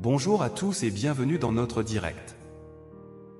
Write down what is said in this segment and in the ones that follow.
Bonjour à tous et bienvenue dans notre direct.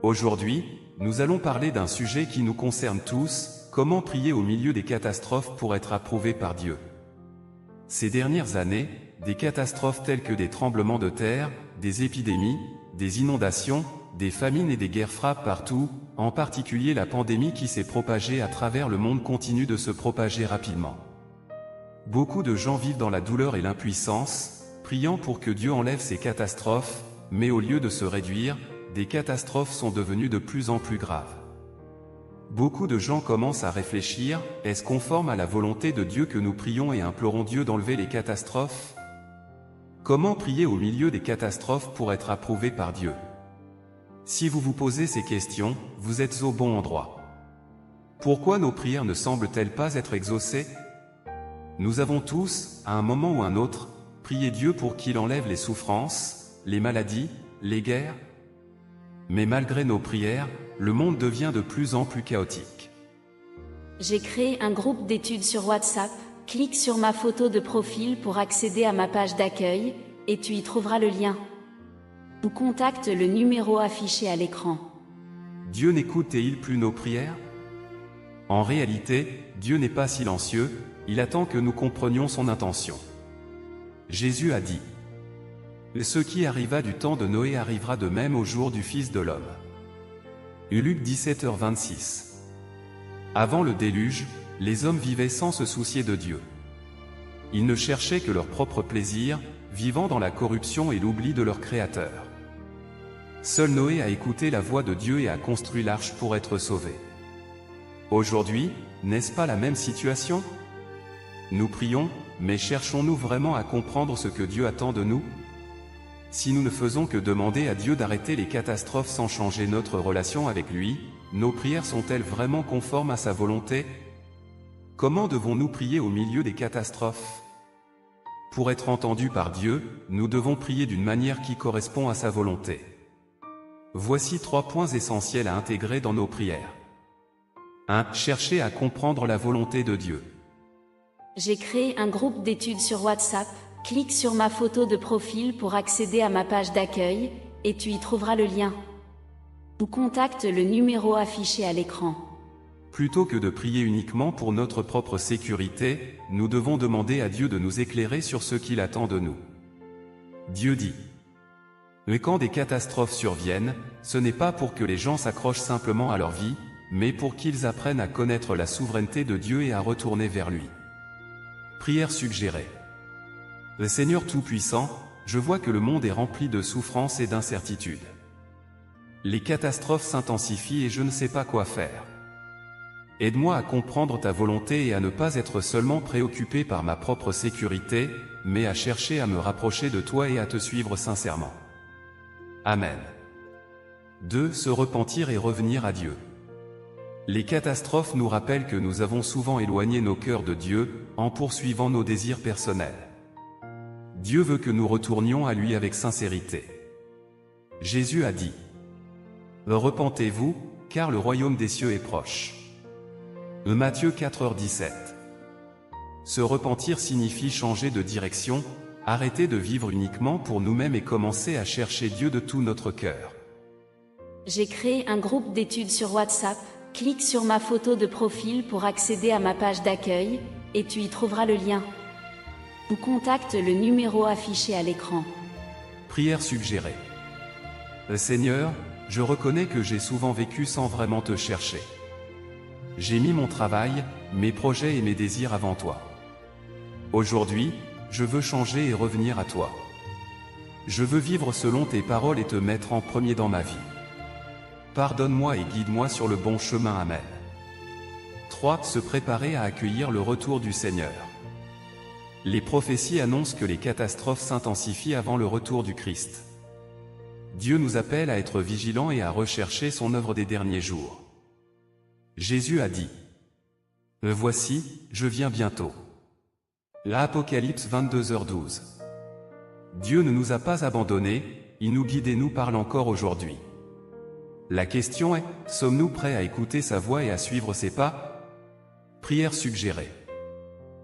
Aujourd'hui, nous allons parler d'un sujet qui nous concerne tous, comment prier au milieu des catastrophes pour être approuvé par Dieu. Ces dernières années, des catastrophes telles que des tremblements de terre, des épidémies, des inondations, des famines et des guerres frappent partout, en particulier la pandémie qui s'est propagée à travers le monde continue de se propager rapidement. Beaucoup de gens vivent dans la douleur et l'impuissance, priant pour que Dieu enlève ces catastrophes, mais au lieu de se réduire, des catastrophes sont devenues de plus en plus graves. Beaucoup de gens commencent à réfléchir, est-ce conforme à la volonté de Dieu que nous prions et implorons Dieu d'enlever les catastrophes? Comment prier au milieu des catastrophes pour être approuvé par Dieu? Si vous vous posez ces questions, vous êtes au bon endroit. Pourquoi nos prières ne semblent-elles pas être exaucées? Nous avons tous, à un moment ou un autre, prié Dieu pour qu'il enlève les souffrances, les maladies, les guerres. Mais malgré nos prières, le monde devient de plus en plus chaotique. J'ai créé un groupe d'études sur WhatsApp, clique sur ma photo de profil pour accéder à ma page d'accueil, et tu y trouveras le lien. Ou contacte le numéro affiché à l'écran. Dieu n'écoute-t-il plus nos prières? En réalité, Dieu n'est pas silencieux, il attend que nous comprenions son intention. Jésus a dit: ce qui arriva du temps de Noé arrivera de même au jour du Fils de l'homme. Luc 17h26. Avant le déluge, les hommes vivaient sans se soucier de Dieu. Ils ne cherchaient que leur propre plaisir, vivant dans la corruption et l'oubli de leur Créateur. Seul Noé a écouté la voix de Dieu et a construit l'arche pour être sauvé. Aujourd'hui, n'est-ce pas la même situation? Nous prions, mais cherchons-nous vraiment à comprendre ce que Dieu attend de nous? Si nous ne faisons que demander à Dieu d'arrêter les catastrophes sans changer notre relation avec lui, nos prières sont-elles vraiment conformes à sa volonté? Comment devons-nous prier au milieu des catastrophes? Pour être entendus par Dieu, nous devons prier d'une manière qui correspond à sa volonté. Voici 3 points essentiels à intégrer dans nos prières. 1. Chercher à comprendre la volonté de Dieu. J'ai créé un groupe d'études sur WhatsApp, clique sur ma photo de profil pour accéder à ma page d'accueil, et tu y trouveras le lien. Ou contacte le numéro affiché à l'écran. Plutôt que de prier uniquement pour notre propre sécurité, nous devons demander à Dieu de nous éclairer sur ce qu'il attend de nous. Dieu dit: mais quand des catastrophes surviennent, ce n'est pas pour que les gens s'accrochent simplement à leur vie, mais pour qu'ils apprennent à connaître la souveraineté de Dieu et à retourner vers lui. Prière suggérée. Le Seigneur Tout-Puissant, je vois que le monde est rempli de souffrances et d'incertitudes. Les catastrophes s'intensifient et je ne sais pas quoi faire. Aide-moi à comprendre ta volonté et à ne pas être seulement préoccupé par ma propre sécurité, mais à chercher à me rapprocher de toi et à te suivre sincèrement. Amen. 2. Se repentir et revenir à Dieu. Les catastrophes nous rappellent que nous avons souvent éloigné nos cœurs de Dieu, en poursuivant nos désirs personnels. Dieu veut que nous retournions à lui avec sincérité. Jésus a dit: repentez-vous, car le royaume des cieux est proche. Matthieu 4h17. Se repentir signifie changer de direction, arrêter de vivre uniquement pour nous-mêmes et commencer à chercher Dieu de tout notre cœur. J'ai créé un groupe d'études sur WhatsApp, clique sur ma photo de profil pour accéder à ma page d'accueil, et tu y trouveras le lien. Ou contacte le numéro affiché à l'écran. Prière suggérée. Seigneur, je reconnais que j'ai souvent vécu sans vraiment te chercher. J'ai mis mon travail, mes projets et mes désirs avant toi. Aujourd'hui, je veux changer et revenir à toi. Je veux vivre selon tes paroles et te mettre en premier dans ma vie. Pardonne-moi et guide-moi sur le bon chemin. Amen. 3. Se préparer à accueillir le retour du Seigneur. Les prophéties annoncent que les catastrophes s'intensifient avant le retour du Christ. Dieu nous appelle à être vigilants et à rechercher son œuvre des derniers jours. Jésus a dit: voici, je viens bientôt. L'Apocalypse 22h12. Dieu ne nous a pas abandonnés, il nous guide et nous parle encore aujourd'hui. La question est, sommes-nous prêts à écouter sa voix et à suivre ses pas? Prière suggérée.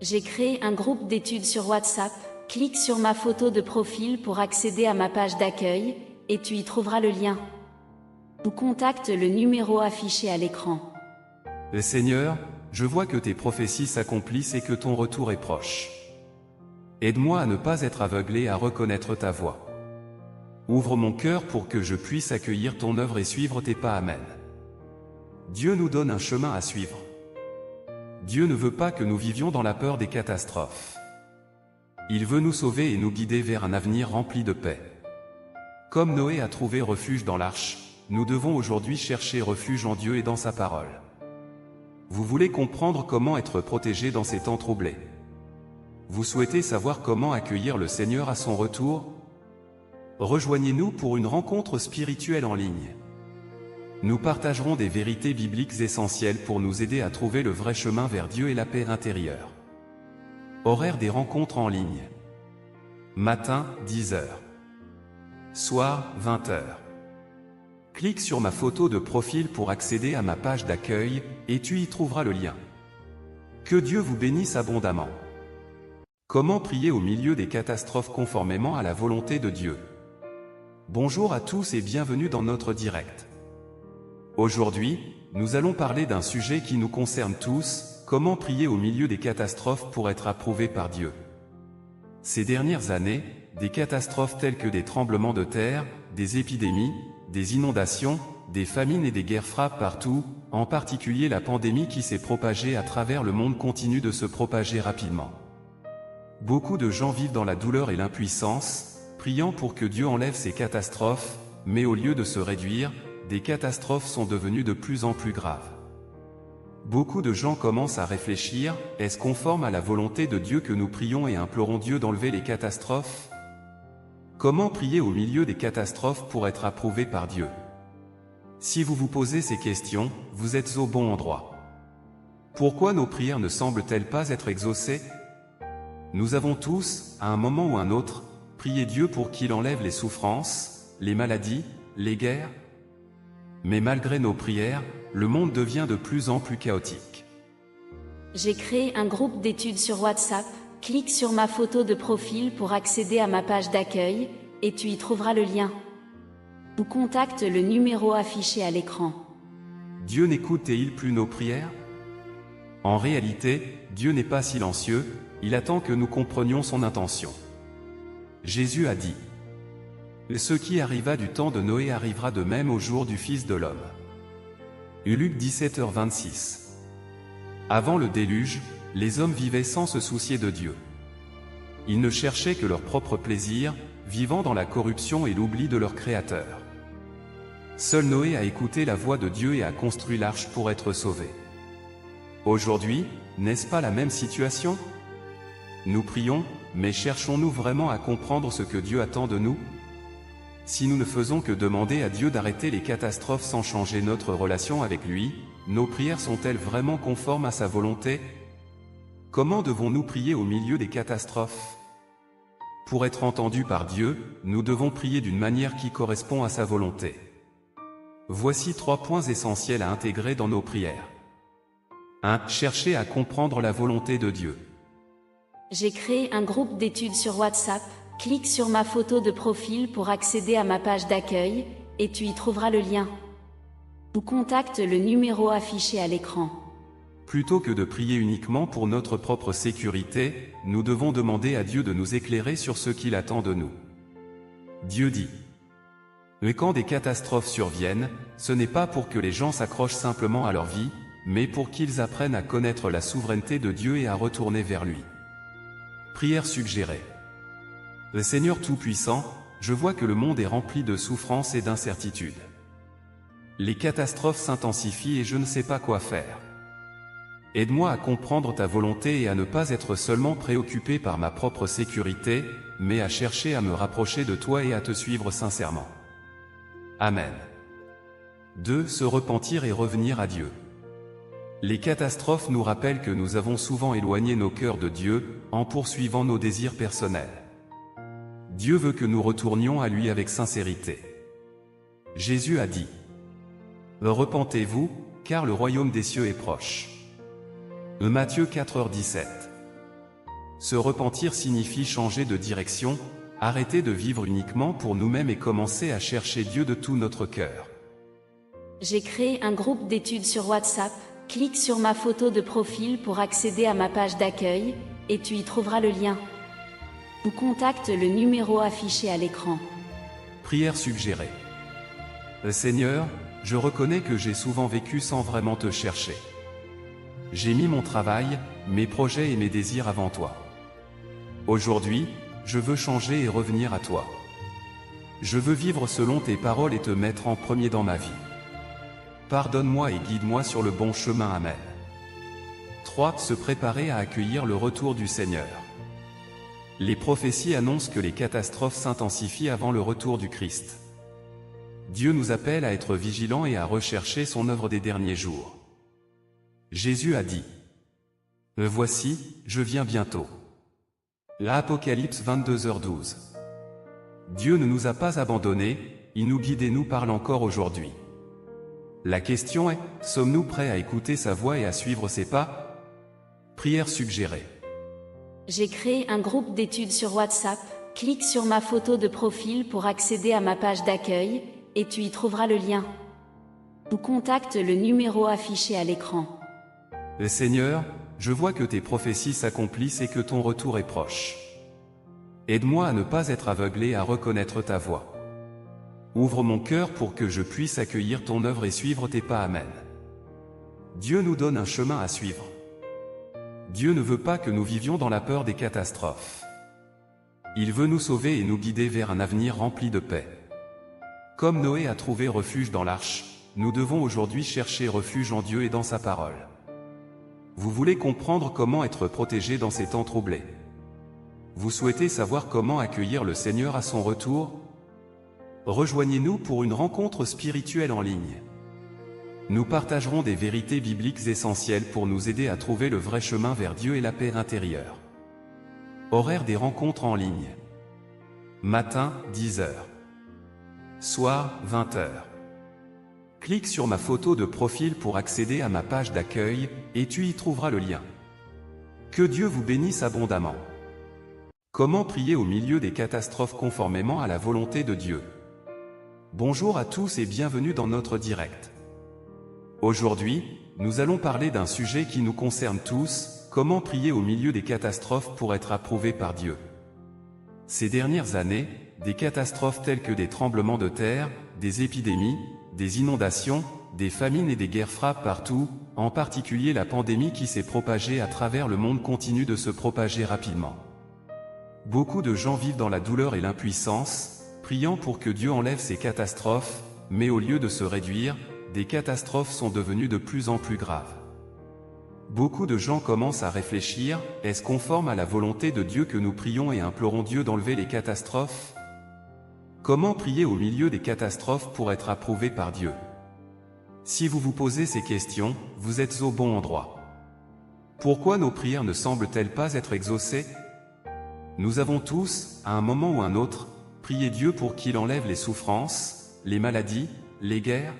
J'ai créé un groupe d'études sur WhatsApp, clique sur ma photo de profil pour accéder à ma page d'accueil, et tu y trouveras le lien. Ou contacte le numéro affiché à l'écran. Seigneur, je vois que tes prophéties s'accomplissent et que ton retour est proche. Aide-moi à ne pas être aveuglé et à reconnaître ta voix. Ouvre mon cœur pour que je puisse accueillir ton œuvre et suivre tes pas. Amen. Dieu nous donne un chemin à suivre. Dieu ne veut pas que nous vivions dans la peur des catastrophes. Il veut nous sauver et nous guider vers un avenir rempli de paix. Comme Noé a trouvé refuge dans l'arche, nous devons aujourd'hui chercher refuge en Dieu et dans sa parole. Vous voulez comprendre comment être protégé dans ces temps troublés? Vous souhaitez savoir comment accueillir le Seigneur à son retour? Rejoignez-nous pour une rencontre spirituelle en ligne. Nous partagerons des vérités bibliques essentielles pour nous aider à trouver le vrai chemin vers Dieu et la paix intérieure. Horaire des rencontres en ligne. Matin, 10h. Soir, 20h. Clique sur ma photo de profil pour accéder à ma page d'accueil, et tu y trouveras le lien. Que Dieu vous bénisse abondamment. Comment prier au milieu des catastrophes conformément à la volonté de Dieu? Bonjour à tous et bienvenue dans notre direct. Aujourd'hui, nous allons parler d'un sujet qui nous concerne tous, comment prier au milieu des catastrophes pour être approuvé par Dieu. Ces dernières années, des catastrophes telles que des tremblements de terre, des épidémies, des inondations, des famines et des guerres frappent partout, en particulier la pandémie qui s'est propagée à travers le monde continue de se propager rapidement. Beaucoup de gens vivent dans la douleur et l'impuissance, priant pour que Dieu enlève ces catastrophes, mais au lieu de se réduire, des catastrophes sont devenues de plus en plus graves. Beaucoup de gens commencent à réfléchir, est-ce conforme à la volonté de Dieu que nous prions et implorons Dieu d'enlever les catastrophes? Comment prier au milieu des catastrophes pour être approuvé par Dieu? Si vous vous posez ces questions, vous êtes au bon endroit. Pourquoi nos prières ne semblent-elles pas être exaucées? Nous avons tous, à un moment ou un autre, prié Dieu pour qu'il enlève les souffrances, les maladies, les guerres. Mais malgré nos prières, le monde devient de plus en plus chaotique. J'ai créé un groupe d'études sur WhatsApp, clique sur ma photo de profil pour accéder à ma page d'accueil, et tu y trouveras le lien. Ou contacte le numéro affiché à l'écran. Dieu n'écoute-t-il plus nos prières? En réalité, Dieu n'est pas silencieux, il attend que nous comprenions son intention. Jésus a dit: ce qui arriva du temps de Noé arrivera de même au jour du Fils de l'homme. Luc 17h26. Avant le déluge, les hommes vivaient sans se soucier de Dieu. Ils ne cherchaient que leur propre plaisir, vivant dans la corruption et l'oubli de leur Créateur. Seul Noé a écouté la voix de Dieu et a construit l'arche pour être sauvé. Aujourd'hui, n'est-ce pas la même situation? Nous prions, mais cherchons-nous vraiment à comprendre ce que Dieu attend de nous? Si nous ne faisons que demander à Dieu d'arrêter les catastrophes sans changer notre relation avec lui, nos prières sont-elles vraiment conformes à sa volonté? Comment devons-nous prier au milieu des catastrophes? Pour être entendus par Dieu, nous devons prier d'une manière qui correspond à sa volonté. Voici 3 points essentiels à intégrer dans nos prières. 1. Chercher à comprendre la volonté de Dieu. J'ai créé un groupe d'études sur WhatsApp, clique sur ma photo de profil pour accéder à ma page d'accueil, et tu y trouveras le lien. Ou contacte le numéro affiché à l'écran. Plutôt que de prier uniquement pour notre propre sécurité, nous devons demander à Dieu de nous éclairer sur ce qu'il attend de nous. Dieu dit: et quand des catastrophes surviennent, ce n'est pas pour que les gens s'accrochent simplement à leur vie, mais pour qu'ils apprennent à connaître la souveraineté de Dieu et à retourner vers lui. Prière suggérée. Le Seigneur Tout-Puissant, je vois que le monde est rempli de souffrances et d'incertitudes. Les catastrophes s'intensifient et je ne sais pas quoi faire. Aide-moi à comprendre ta volonté et à ne pas être seulement préoccupé par ma propre sécurité, mais à chercher à me rapprocher de toi et à te suivre sincèrement. Amen. 2. Se repentir et revenir à Dieu. Les catastrophes nous rappellent que nous avons souvent éloigné nos cœurs de Dieu, en poursuivant nos désirs personnels. Dieu veut que nous retournions à lui avec sincérité. Jésus a dit: repentez-vous, car le royaume des cieux est proche. Matthieu 4h17. Se repentir signifie changer de direction, arrêter de vivre uniquement pour nous-mêmes et commencer à chercher Dieu de tout notre cœur. J'ai créé un groupe d'études sur WhatsApp, clique sur ma photo de profil pour accéder à ma page d'accueil, et tu y trouveras le lien. Ou contacte le numéro affiché à l'écran. Prière suggérée. Seigneur, je reconnais que j'ai souvent vécu sans vraiment te chercher. J'ai mis mon travail, mes projets et mes désirs avant toi. Aujourd'hui, je veux changer et revenir à toi. Je veux vivre selon tes paroles et te mettre en premier dans ma vie. Pardonne-moi et guide-moi sur le bon chemin. Amen. 3. Se préparer à accueillir le retour du Seigneur. Les prophéties annoncent que les catastrophes s'intensifient avant le retour du Christ. Dieu nous appelle à être vigilants et à rechercher son œuvre des derniers jours. Jésus a dit : Voici, je viens bientôt. L'Apocalypse 22h12. Dieu ne nous a pas abandonnés, il nous guide et nous parle encore aujourd'hui. La question est, sommes-nous prêts à écouter sa voix et à suivre ses pas ? Prière suggérée. J'ai créé un groupe d'études sur WhatsApp, clique sur ma photo de profil pour accéder à ma page d'accueil, et tu y trouveras le lien. Ou contacte le numéro affiché à l'écran. Seigneur, je vois que tes prophéties s'accomplissent et que ton retour est proche. Aide-moi à ne pas être aveuglé, à reconnaître ta voix. Ouvre mon cœur pour que je puisse accueillir ton œuvre et suivre tes pas. Amen. Dieu nous donne un chemin à suivre. Dieu ne veut pas que nous vivions dans la peur des catastrophes. Il veut nous sauver et nous guider vers un avenir rempli de paix. Comme Noé a trouvé refuge dans l'arche, nous devons aujourd'hui chercher refuge en Dieu et dans sa parole. Vous voulez comprendre comment être protégé dans ces temps troublés? Vous souhaitez savoir comment accueillir le Seigneur à son retour? Rejoignez-nous pour une rencontre spirituelle en ligne. Nous partagerons des vérités bibliques essentielles pour nous aider à trouver le vrai chemin vers Dieu et la paix intérieure. Horaire des rencontres en ligne. Matin, 10h. Soir, 20h. Clique sur ma photo de profil pour accéder à ma page d'accueil, et tu y trouveras le lien. Que Dieu vous bénisse abondamment. Comment prier au milieu des catastrophes conformément à la volonté de Dieu? Bonjour à tous et bienvenue dans notre direct. Aujourd'hui, nous allons parler d'un sujet qui nous concerne tous, comment prier au milieu des catastrophes pour être approuvé par Dieu. Ces dernières années, des catastrophes telles que des tremblements de terre, des épidémies, des inondations, des famines et des guerres frappent partout, en particulier la pandémie qui s'est propagée à travers le monde continue de se propager rapidement. Beaucoup de gens vivent dans la douleur et l'impuissance, priant pour que Dieu enlève ces catastrophes, mais au lieu de se réduire, des catastrophes sont devenues de plus en plus graves. Beaucoup de gens commencent à réfléchir, est-ce conforme à la volonté de Dieu que nous prions et implorons Dieu d'enlever les catastrophes? Comment prier au milieu des catastrophes pour être approuvé par Dieu? Si vous vous posez ces questions, vous êtes au bon endroit. Pourquoi nos prières ne semblent-elles pas être exaucées? Nous avons tous, à un moment ou un autre, prié Dieu pour qu'il enlève les souffrances, les maladies, les guerres,